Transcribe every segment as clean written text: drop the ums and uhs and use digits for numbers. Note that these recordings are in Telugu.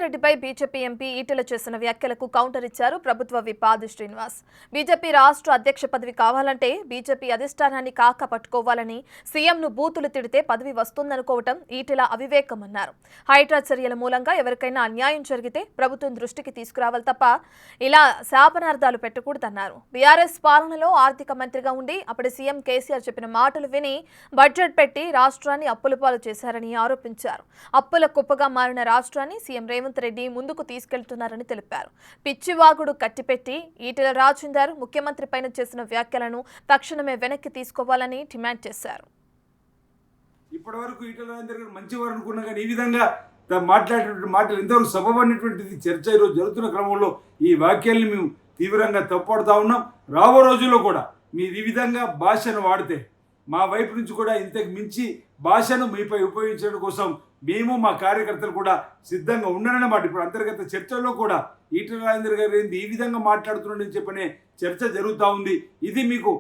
రెడ్డిపై బీజేపీ ఎంపీ ఈటెల చేసిన వ్యాఖ్యలకు కౌంటర్ ఇచ్చారు ప్రభుత్వ విప్ ఆది శ్రీనివాస్. బీజేపీ రాష్ట్ర అధ్యక్ష పదవి కావాలంటే బీజేపీ అధిష్టానాన్ని కాక పట్టుకోవాలని, సీఎంను బూతులు తిడితే పదవి వస్తుందనుకోవటం ఈటెల అవివేకమన్నారు. హైడ్రా చర్యల మూలంగా ఎవరికైనా అన్యాయం జరిగితే ప్రభుత్వం దృష్టికి తీసుకురావాలి తప్ప ఇలా శాపనార్థాలు పెట్టకూడదన్నారు. బీఆర్ఎస్ పాలనలో ఆర్థిక మంత్రిగా ఉండి అప్పటి సీఎం కేసీఆర్ చెప్పిన మాటలు విని బడ్జెట్ పెట్టి రాష్ట్రాన్ని అప్పుల పాలు చేశారని ఆరోపించారు. అప్పుల కుప్పగా మారిన రాష్ట్రాన్ని సీఎం రేవంత్ రెడ్డి ముందుకు తీసుకెళ్తున్నారని తెలిపారు. పిచ్చివాగుడు కట్టిపెట్టి ఈటెల రాజేందర్ ముఖ్యమంత్రి పైన చేసిన వ్యాఖ్యలను తక్షణమే వెనక్కి తీసుకోవాలని డిమాండ్ చేశారు. ఇప్పటివరకు ఈటెల రాజేందర్ గారు మంచివారు అనుకున్నా కానీ ఈ విధంగా మాట్లాడేటువంటి మాటలు ఎంతవరకు సబబనేటువంటిది చర్చ ఈరోజు జరుగుతున్న క్రమంలో ఈ వాక్యాలను మేము తీవ్రంగా తప్పుపడుతూ ఉన్నాం. రాబో రోజుల్లో కూడా మీరు ఈ విధంగా భాషను వాడితే మా వైపు నుంచి కూడా ఇంతకు మించి భాషను మీపై ఉపయోగించడం కోసం మేము మా కార్యకర్తలు కూడా సిద్ధంగా ఉండనన్నమాట. ఇప్పుడు అంతర్గత చర్చల్లో కూడా ఈటెల రాజేందర్ గారు ఏంది ఈ విధంగా మాట్లాడుతున్నాడని చెప్పనే చర్చ జరుగుతూ ఉంది. ఇది మీకు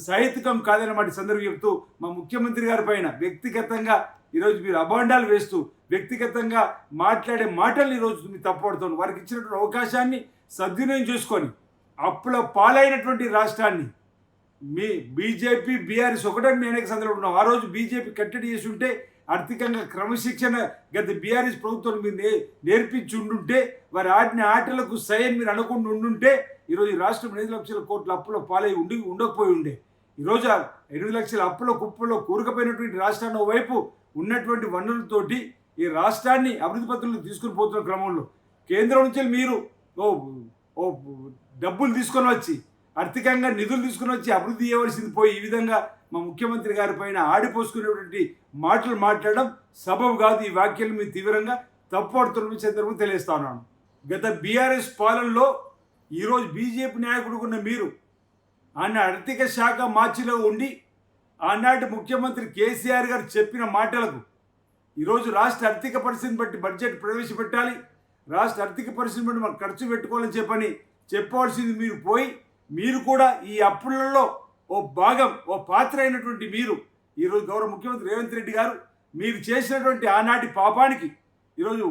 సహితకం కాదన్నమాట సందర్భం చెప్తూ మా ముఖ్యమంత్రి గారి పైన వ్యక్తిగతంగా ఈరోజు మీరు అభాండాలు వేస్తూ వ్యక్తిగతంగా మాట్లాడే మాటలు ఈరోజు మీరు తప్పుపడుతున్నారు. వారికి ఇచ్చినటువంటి అవకాశాన్ని సద్వినియోగం చేసుకొని అప్పుల పాలైనటువంటి రాష్ట్రాన్ని మీ బీజేపీ బీఆర్ఎస్ ఒకటే మీ అనేక సందర్భంలో ఉన్నాం. ఆ రోజు బీజేపీ కట్టడి చేసి ఉంటే ఆర్థికంగా క్రమశిక్షణ గత బీఆర్ఎస్ ప్రభుత్వం మీరు నేర్పించి ఉండుంటే వారి ఆడిన ఆటలకు సైన్ మీరు అనకుండా ఉండుంటే ఈరోజు ఈ రాష్ట్రం 8 లక్షల కోట్ల అప్పుల పాలై ఉండకపోయి ఉండే. ఈరోజు 8 లక్షల అప్పుల కుప్పలో కూరుకుపోయినటువంటి రాష్ట్రాన్ని వైపు ఉన్నటువంటి వనరులతోటి ఈ రాష్ట్రాన్ని అభివృద్ధి పత్రంలో తీసుకుని పోతున్న క్రమంలో కేంద్రం నుంచి మీరు డబ్బులు తీసుకొని వచ్చి ఆర్థికంగా నిధులు తీసుకుని వచ్చి అభివృద్ధి చేయవలసింది పోయి ఈ విధంగా మా ముఖ్యమంత్రి గారి పైన ఆడిపోసుకునేటువంటి మాటలు మాట్లాడడం సబబు కాదు. ఈ వ్యాఖ్యలు మీరు తీవ్రంగా తప్పుపడుతున్న సందర్భం తెలియస్తా ఉన్నాను. గత బీఆర్ఎస్ పాలనలో ఈరోజు బీజేపీ నాయకుడుకున్న మీరు ఆనాటి ఆర్థిక శాఖ మార్చిలో ఉండి ఆనాటి ముఖ్యమంత్రి కేసీఆర్ గారు చెప్పిన మాటలకు ఈరోజు రాష్ట్ర ఆర్థిక పరిస్థితిని బట్టి బడ్జెట్ ప్రవేశపెట్టాలి, రాష్ట్ర ఆర్థిక పరిస్థితిని బట్టి మనం ఖర్చు పెట్టుకోవాలని చెప్పవలసింది మీరు పోయి మీరు కూడా ఈ అప్పులలో ఓ భాగం ఓ పాత్ర అయినటువంటి మీరు ఈరోజు గౌరవ ముఖ్యమంత్రి రేవంత్ రెడ్డి గారు మీరు చేసినటువంటి ఆనాటి పాపానికి ఈరోజు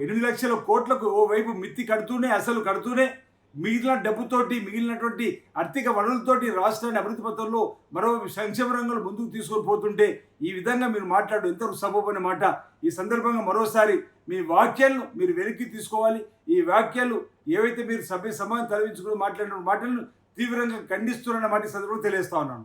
8 లక్షల కోట్లకు ఓవైపు మిత్తి కడుతూనే అసలు కడుతూనే మిగిలిన డబ్బుతోటి మిగిలినటువంటి ఆర్థిక వనరులతోటి రాష్ట్రాన్ని అభివృద్ధి పథంలో మరో సంక్షేమ రంగంలో ముందుకు తీసుకొని పోతుంటే ఈ విధంగా మీరు మాట్లాడడం ఎంతవరకు సబబైన మాట. ఈ సందర్భంగా మరోసారి మీ వాక్యాలను మీరు వెనక్కి తీసుకోవాలి. ఈ వాక్యాలు ఏవైతే మీరు సమాధానం తలవించుకుని మాట్లాడిన మాటలను తీవ్రంగా ఖండిస్తున్నారన్న మాట సందర్భంగా తెలియజేస్తా ఉన్నాను.